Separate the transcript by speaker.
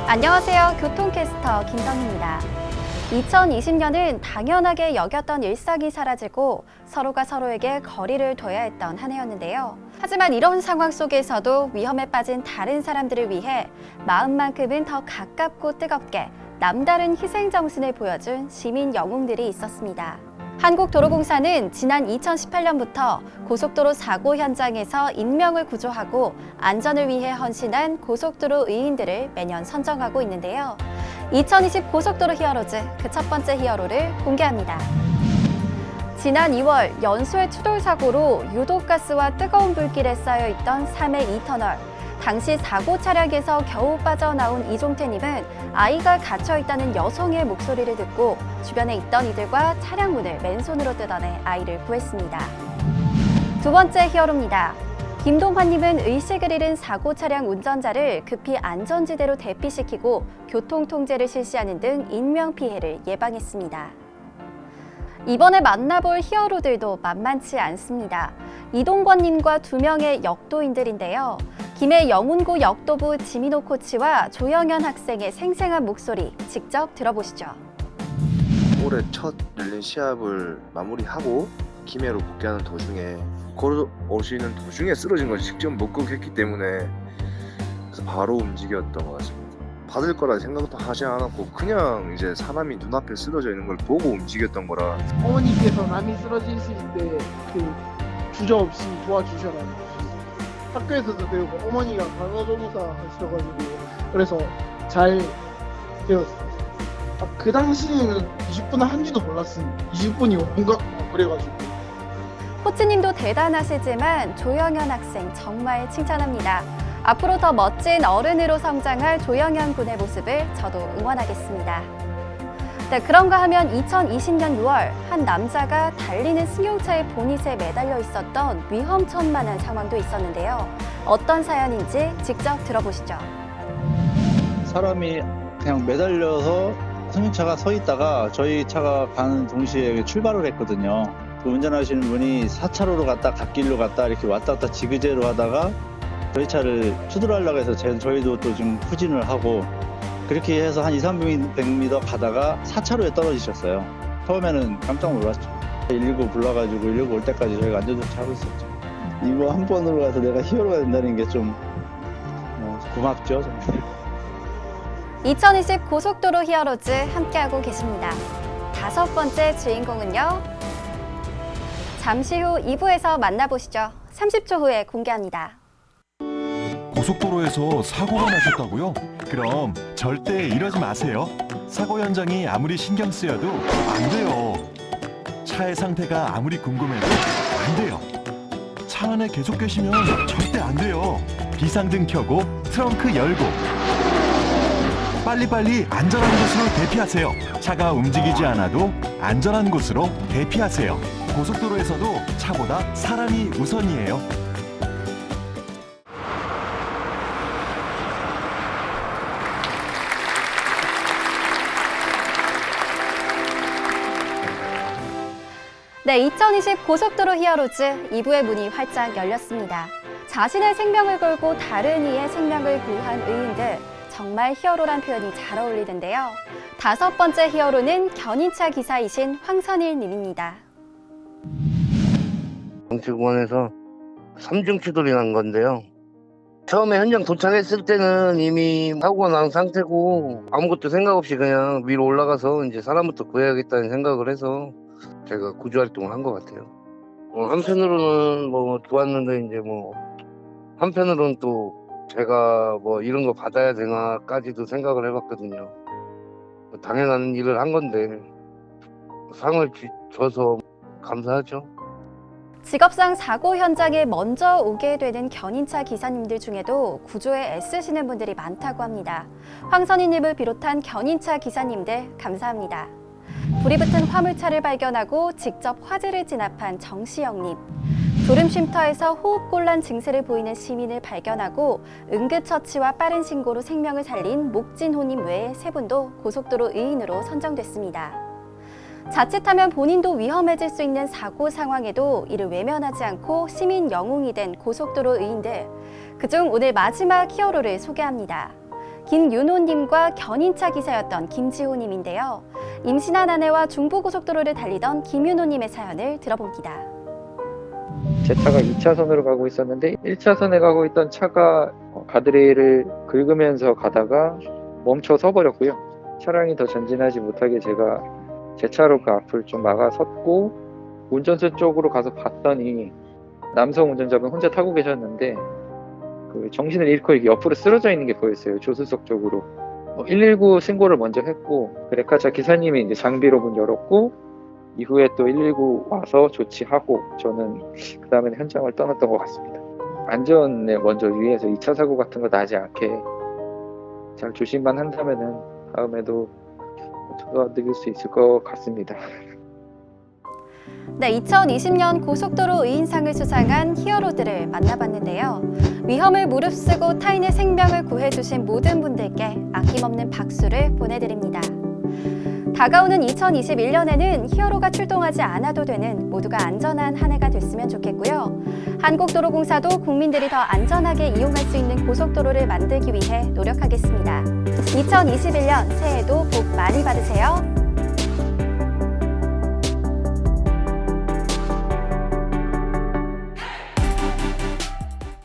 Speaker 1: 안녕하세요. 교통캐스터 김성희입니다. 2020년은 당연하게 여겼던 일상이 사라지고 서로가 서로에게 거리를 둬야 했던 한 해였는데요. 하지만 이런 상황 속에서도 위험에 빠진 다른 사람들을 위해 마음만큼은 더 가깝고 뜨겁게 남다른 희생 정신을 보여준 시민 영웅들이 있었습니다. 한국도로공사는 지난 2018년부터 고속도로 사고 현장에서 인명을 구조하고 안전을 위해 헌신한 고속도로 의인들을 매년 선정하고 있는데요. 2020 고속도로 히어로즈 그 첫 번째 히어로를 공개합니다. 지난 2월 연소의 추돌 사고로 유독가스와 뜨거운 불길에 쌓여있던 3회 2터널. 당시 사고 차량에서 겨우 빠져나온 이종태님은 아이가 갇혀있다는 여성의 목소리를 듣고 주변에 있던 이들과 차량 문을 맨손으로 뜯어내 아이를 구했습니다. 두 번째 히어로입니다. 김동환님은 의식을 잃은 사고 차량 운전자를 급히 안전지대로 대피시키고 교통통제를 실시하는 등 인명피해를 예방했습니다. 이번에 만나볼 히어로들도 만만치 않습니다. 이동권님과 두 명의 역도인들인데요. 김해 영운고 역도부 지민호 코치와 조영현 학생의 생생한 목소리 직접 들어보시죠.
Speaker 2: 올해 첫 열린 시합을 마무리하고 김해로 복귀하는 도중에 걸어오시는 도중에 쓰러진 걸 직접 목격했기 때문에 그래서 바로 움직였던 것 같습니다. 받을 거라 생각도 하지 않았고 그냥 이제 사람이 눈앞에 쓰러져 있는 걸 보고 움직였던 거라.
Speaker 3: 어머니께서 남이 쓰러지실 때 주저없이 도와주셔가지고 학교에서도 배우고 어머니가 간호조무사 하셔가지고 그래서 잘 배웠어요. 그 당시에는 20분 한지도 몰랐습니다. 20분이 5분 같고 그래가지고.
Speaker 1: 코치님도 대단하시지만 조영현 학생 정말 칭찬합니다. 앞으로 더 멋진 어른으로 성장할 조영현 군의 모습을 저도 응원하겠습니다. 네, 그런가 하면 2020년 6월 한 남자가 달리는 승용차의 보닛에 매달려 있었던 위험천만한 상황도 있었는데요. 어떤 사연인지 직접 들어보시죠.
Speaker 4: 사람이 그냥 매달려서 승용차가 서 있다가 저희 차가 가는 동시에 출발을 했거든요. 그 운전하시는 분이 4차로로 갔다 갓길로 갔다 이렇게 왔다 갔다 지그재그로 하다가 저희 차를 추돌하려고 해서 저희도 또 좀 후진을 하고 그렇게 해서 한 200~300m 가다가 4차로에 떨어지셨어요. 처음에는 깜짝 놀랐죠. 119 불러가지고 119 올 때까지 저희가 안전조치 하고 있었죠. 이거 한 번으로 가서 내가 히어로가 된다는 게 좀 고맙죠.
Speaker 1: 2020 고속도로 히어로즈 함께하고 계십니다. 다섯 번째 주인공은요. 잠시 후 2부에서 만나보시죠. 30초 후에 공개합니다.
Speaker 5: 고속도로에서 사고가 나셨다고요? 그럼 절대 이러지 마세요. 사고 현장이 아무리 신경 쓰여도 안 돼요. 차의 상태가 아무리 궁금해도 안 돼요. 차 안에 계속 계시면 절대 안 돼요. 비상등 켜고 트렁크 열고 빨리빨리 안전한 곳으로 대피하세요. 차가 움직이지 않아도 안전한 곳으로 대피하세요. 고속도로에서도 차보다 사람이 우선이에요.
Speaker 1: 네, 2020 고속도로 히어로즈 2부의 문이 활짝 열렸습니다. 자신의 생명을 걸고 다른 이의 생명을 구한 의인들, 정말 히어로란 표현이 잘 어울리는데요. 다섯 번째 히어로는 견인차 기사이신 황선일 님입니다.
Speaker 6: 정치공원에서 3중 추돌이 난 건데요. 처음에 현장 도착했을 때는 이미 사고가 난 상태고 아무것도 생각 없이 그냥 위로 올라가서 이제 사람부터 구해야겠다는 생각을 해서 제가 구조 활동을 한 것 같아요. 한편으로는 좋았는데 이제 한편으로는 또 제가 이런 거 받아야 되나까지도 생각을 해봤거든요. 당연한 일을 한 건데 상을 줘서 감사하죠.
Speaker 1: 직업상 사고 현장에 먼저 오게 되는 견인차 기사님들 중에도 구조에 애쓰시는 분들이 많다고 합니다. 황선희님을 비롯한 견인차 기사님들 감사합니다. 불이 붙은 화물차를 발견하고 직접 화재를 진압한 정시영님. 졸음쉼터에서 호흡곤란 증세를 보이는 시민을 발견하고 응급처치와 빠른 신고로 생명을 살린 목진호님 외에 세 분도 고속도로 의인으로 선정됐습니다. 자칫하면 본인도 위험해질 수 있는 사고 상황에도 이를 외면하지 않고 시민 영웅이 된 고속도로 의인들. 그중 오늘 마지막 히어로를 소개합니다. 김윤호님과 견인차 기사였던 김지호님인데요. 임신한 아내와 중부고속도로를 달리던 김윤호님의 사연을 들어봅니다.
Speaker 7: 제 차가 2차선으로 가고 있었는데 1차선에 가고 있던 차가 가드레일을 긁으면서 가다가 멈춰 서 버렸고요. 차량이 더 전진하지 못하게 제가 제 차로 그 앞을 좀 막아 섰고 운전석 쪽으로 가서 봤더니 남성 운전자분 혼자 타고 계셨는데 그 정신을 잃고 이렇게 옆으로 쓰러져 있는 게 보였어요. 조수석 쪽으로. 119 신고를 먼저 했고 그레카차 기사님이 이제 장비로 문 열었고 이후에 또 119 와서 조치하고 저는 그 다음에 현장을 떠났던 것 같습니다. 안전에 먼저 유의해서 2차 사고 같은 거 나지 않게 잘 조심만 한다면은 다음에도 도와드릴 수 있을 것 같습니다.
Speaker 1: 네, 2020년 고속도로 의인상을 수상한 히어로들을 만나봤는데요. 위험을 무릅쓰고 타인의 생명을 구해주신 모든 분들께 아낌없는 박수를 보내드립니다. 다가오는 2021년에는 히어로가 출동하지 않아도 되는 모두가 안전한 한 해가 됐으면 좋겠고요. 한국도로공사도 국민들이 더 안전하게 이용할 수 있는 고속도로를 만들기 위해 노력하겠습니다. 2021년 새해도 복 많이 받으세요.